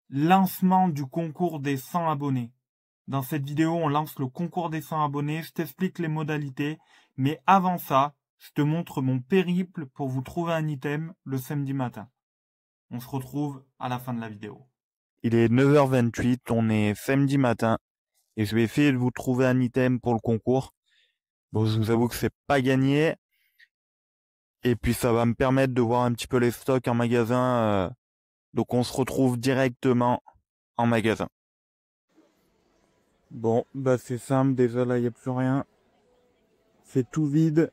Lancement du concours des 100 abonnés. Dans cette vidéo, on lance le concours des 100 abonnés, je t'explique les modalités, mais avant ça, je te montre mon périple pour vous trouver un item le samedi matin. On se retrouve à la fin de la vidéo. Il est 9h28, on est samedi matin, et je vais essayer de vous trouver un item pour le concours. Bon, je vous avoue que c'est pas gagné, et puis ça va me permettre de voir un petit peu les stocks en magasin, donc on se retrouve directement en magasin. Bon, bah c'est simple, déjà là il n'y a plus rien. C'est tout vide.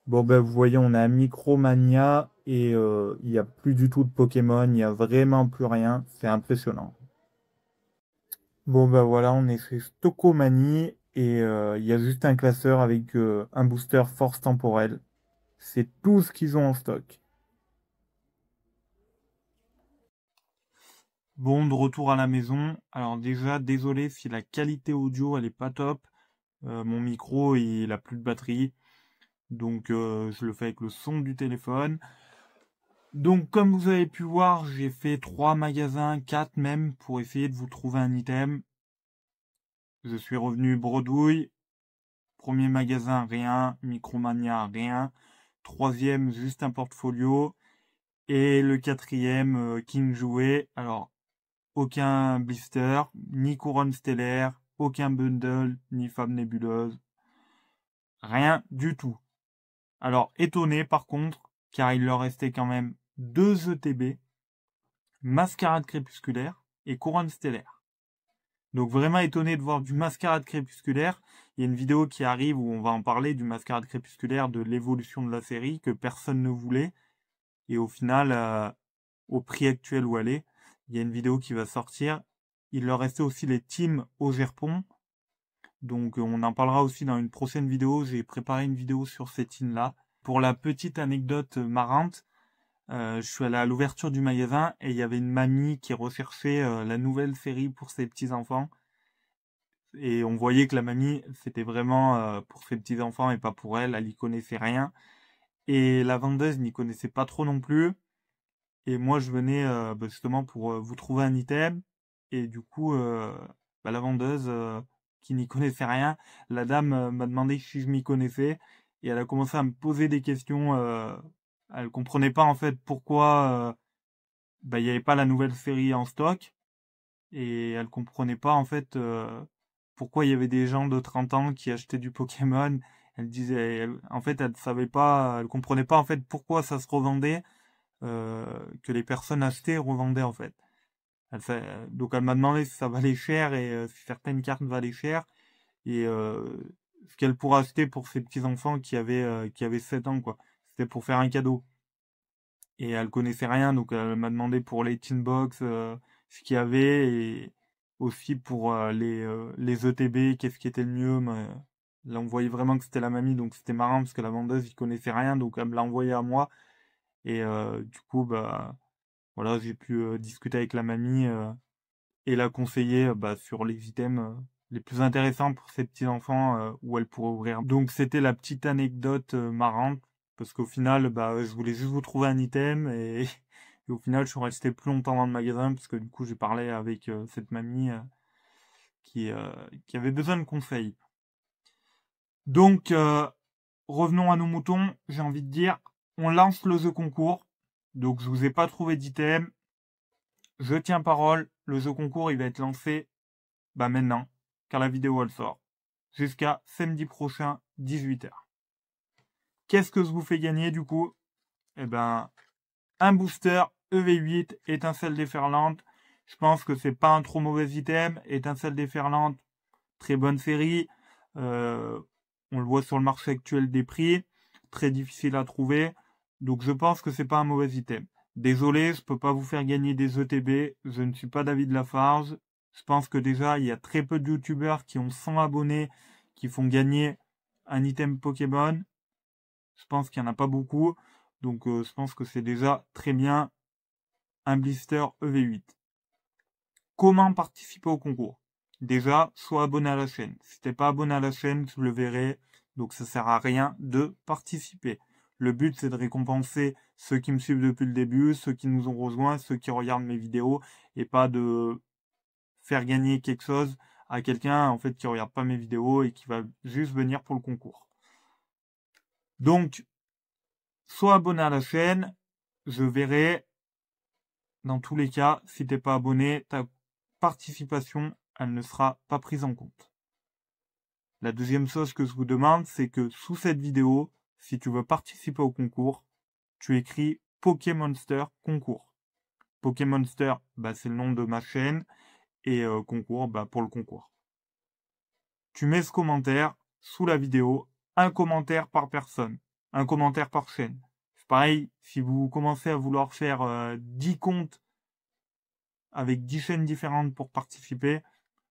Bon bah vous voyez, on est à Micromania et il n'y a plus du tout de Pokémon, il n'y a vraiment plus rien. C'est impressionnant. Bon bah voilà, on est chez Stockomanie et il y a juste un classeur avec un booster force temporelle. C'est tout ce qu'ils ont en stock. Bon, de retour à la maison. Alors déjà, désolé si la qualité audio elle est pas top. Mon micro il a plus de batterie. Donc je le fais avec le son du téléphone. Donc comme vous avez pu voir, j'ai fait 3 magasins, 4 même, pour essayer de vous trouver un item. Je suis revenu bredouille. Premier magasin, rien. Micromania, rien. Troisième, juste un portfolio. Et le quatrième, King Jouet. Alors, aucun blister, ni couronne stellaire, aucun bundle, ni femme nébuleuse. Rien du tout. Alors, étonné par contre, car il leur restait quand même 2 ETB, Mascarade crépusculaire et couronne stellaire. Donc vraiment étonné de voir du Mascarade crépusculaire. Il y a une vidéo qui arrive où on va en parler du Mascarade crépusculaire, de l'évolution de la série que personne ne voulait. Et au final, au prix actuel où elle est, il y a une vidéo qui va sortir. Il leur restait aussi les teams au Gerpon. Donc on en parlera aussi dans une prochaine vidéo. J'ai préparé une vidéo sur ces teams-là. Pour la petite anecdote marrante, je suis allé à l'ouverture du magasin et il y avait une mamie qui recherchait la nouvelle série pour ses petits-enfants. Et on voyait que la mamie, c'était vraiment pour ses petits-enfants et pas pour elle. Elle y connaissait rien. Et la vendeuse n'y connaissait pas trop non plus. Et moi, je venais justement pour vous trouver un item. Et du coup, la vendeuse, qui n'y connaissait rien, la dame m'a demandé si je m'y connaissais. Et elle a commencé à me poser des questions. Elle comprenait pas en fait pourquoi il n'y avait pas la nouvelle série en stock. Et elle comprenait pas en fait pourquoi il y avait des gens de 30 ans qui achetaient du Pokémon. Elle disait, en fait, elle savait pas, elle comprenait pas en fait pourquoi ça se revendait, que les personnes achetaient et revendaient en fait. Donc elle m'a demandé si ça valait cher et si certaines cartes valaient cher et ce qu'elle pourrait acheter pour ses petits enfants qui avaient 7 ans quoi. C'était pour faire un cadeau. Et elle connaissait rien, donc elle m'a demandé pour les tin box ce qu'il y avait et aussi pour les ETB, qu'est-ce qui était le mieux. Mais là, on voyait vraiment que c'était la mamie, donc c'était marrant parce que la vendeuse, il connaissait rien, donc elle me l'a envoyé à moi. Et du coup, bah voilà, j'ai pu discuter avec la mamie et la conseiller sur les items les plus intéressants pour ses petits-enfants où elle pourrait ouvrir. Donc c'était la petite anecdote marrante, parce qu'au final, je voulais juste vous trouver un item, et, et au final, je suis resté plus longtemps dans le magasin, parce que du coup, j'ai parlé avec cette mamie qui avait besoin de conseils. Donc, revenons à nos moutons, j'ai envie de dire, on lance le jeu concours, donc je vous ai pas trouvé d'item, je tiens parole, le jeu concours, il va être lancé maintenant, car la vidéo elle sort, jusqu'à samedi prochain, 18h. Qu'est-ce que je vous fais gagner du coup? Eh ben, un booster EV8 étincelle déferlante. Je pense que c'est pas un trop mauvais item. Étincelle déferlante, très bonne série. On le voit sur le marché actuel des prix. Très difficile à trouver. Donc je pense que c'est pas un mauvais item. Désolé, je peux pas vous faire gagner des ETB. Je ne suis pas David Lafarge. Je pense que déjà, il y a très peu de youtubeurs qui ont 100 abonnés qui font gagner un item Pokémon. Je pense qu'il n'y en a pas beaucoup. Donc je pense que c'est déjà très bien un blister EV8. Comment participer au concours? Déjà, sois abonné à la chaîne. Si t'es pas abonné à la chaîne, tu le verrais, Donc ça sert à rien de participer. Le but, c'est de récompenser ceux qui me suivent depuis le début, ceux qui nous ont rejoints, ceux qui regardent mes vidéos, et pas de faire gagner quelque chose à quelqu'un en fait qui regarde pas mes vidéos et qui va juste venir pour le concours. Donc, sois abonné à la chaîne. Je verrai dans tous les cas, si t'es pas abonné, ta participation, elle ne sera pas prise en compte. La deuxième chose que je vous demande, c'est que sous cette vidéo, si tu veux participer au concours, tu écris Pokémonster concours. Pokémonster, c'est le nom de ma chaîne, et concours, pour le concours. Tu mets ce commentaire sous la vidéo, un commentaire par personne, un commentaire par chaîne. C'est pareil, si vous commencez à vouloir faire 10 comptes avec 10 chaînes différentes pour participer,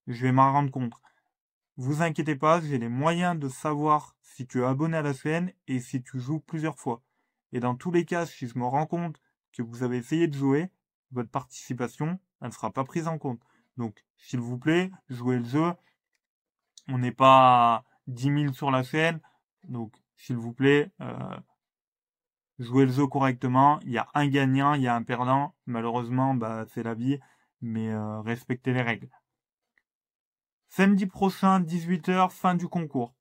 je vais m'en rendre compte. Vous inquiétez pas, j'ai les moyens de savoir si tu es abonné à la chaîne et si tu joues plusieurs fois. Et dans tous les cas, si je me rends compte que vous avez essayé de jouer, votre participation, elle ne sera pas prise en compte. Donc, s'il vous plaît, jouez le jeu. On n'est pas à 10 000 sur la chaîne. Donc, s'il vous plaît, jouez le jeu correctement. Il y a un gagnant, il y a un perdant. Malheureusement, c'est la vie. Mais respectez les règles. Samedi prochain, 18h, fin du concours.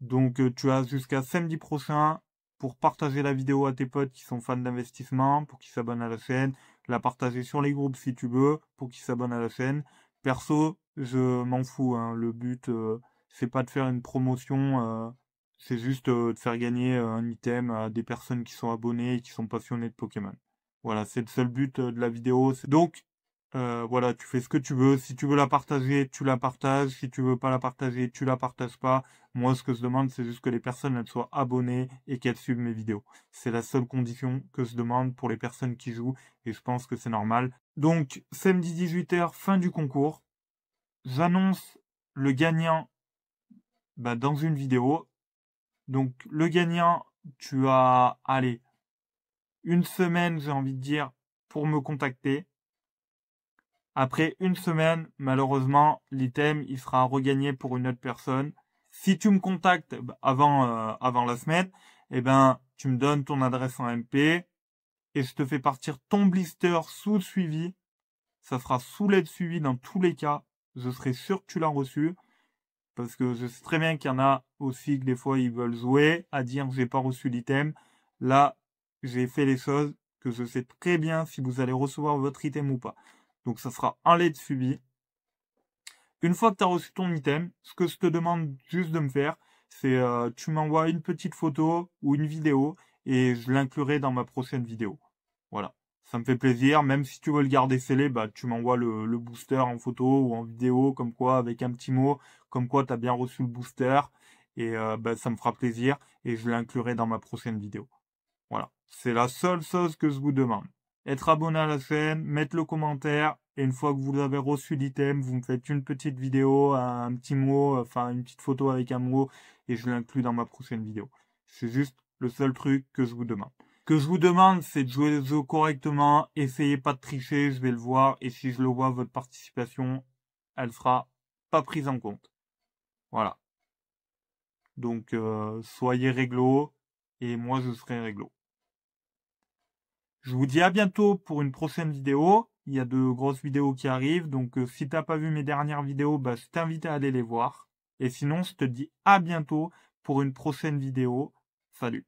Donc tu as jusqu'à samedi prochain pour partager la vidéo à tes potes qui sont fans d'investissement, pour qu'ils s'abonnent à la chaîne, la partager sur les groupes si tu veux, pour qu'ils s'abonnent à la chaîne. Perso, je m'en fous, hein. Le but, c'est pas de faire une promotion, c'est juste de faire gagner un item à des personnes qui sont abonnées et qui sont passionnées de Pokémon. Voilà, c'est le seul but de la vidéo. Donc, voilà, tu fais ce que tu veux. Si tu veux la partager, tu la partages. Si tu veux pas la partager, tu la partages pas. Moi, ce que je demande, c'est juste que les personnes elles soient abonnées et qu'elles suivent mes vidéos. C'est la seule condition que je demande pour les personnes qui jouent et je pense que c'est normal. Donc, samedi 18h, fin du concours. J'annonce le gagnant dans une vidéo. Donc, le gagnant, tu as, allez, une semaine, j'ai envie de dire, pour me contacter. Après une semaine, malheureusement, l'item, il sera regagné pour une autre personne. Si tu me contactes avant la semaine, tu me donnes ton adresse en MP et je te fais partir ton blister sous suivi. Ça sera sous l'aide suivi dans tous les cas. Je serai sûr que tu l'as reçu. Parce que je sais très bien qu'il y en a aussi que des fois ils veulent jouer à dire j'ai pas reçu l'item. Là, j'ai fait les choses que je sais très bien si vous allez recevoir votre item ou pas. Donc ça sera un lait de suivi. Une fois que tu as reçu ton item, ce que je te demande juste de me faire, c'est tu m'envoies une petite photo ou une vidéo et je l'inclurai dans ma prochaine vidéo. Voilà. Ça me fait plaisir, même si tu veux le garder scellé, tu m'envoies le booster en photo ou en vidéo, comme quoi, avec un petit mot, comme quoi tu as bien reçu le booster, et ça me fera plaisir, et je l'inclurai dans ma prochaine vidéo. Voilà. C'est la seule chose que je vous demande. Être abonné à la chaîne, mettre le commentaire, et une fois que vous avez reçu l'item, vous me faites une petite vidéo, un petit mot, enfin une petite photo avec un mot, et je l'inclus dans ma prochaine vidéo. C'est juste le seul truc que je vous demande. Ce que je vous demande, c'est de jouer le jeu correctement, essayez pas de tricher, je vais le voir, et si je le vois, votre participation, elle sera pas prise en compte. Voilà. Donc, soyez réglo, et moi je serai réglo. Je vous dis à bientôt pour une prochaine vidéo. Il y a de grosses vidéos qui arrivent, donc si t'as pas vu mes dernières vidéos, je t'invite à aller les voir. Et sinon, je te dis à bientôt pour une prochaine vidéo. Salut!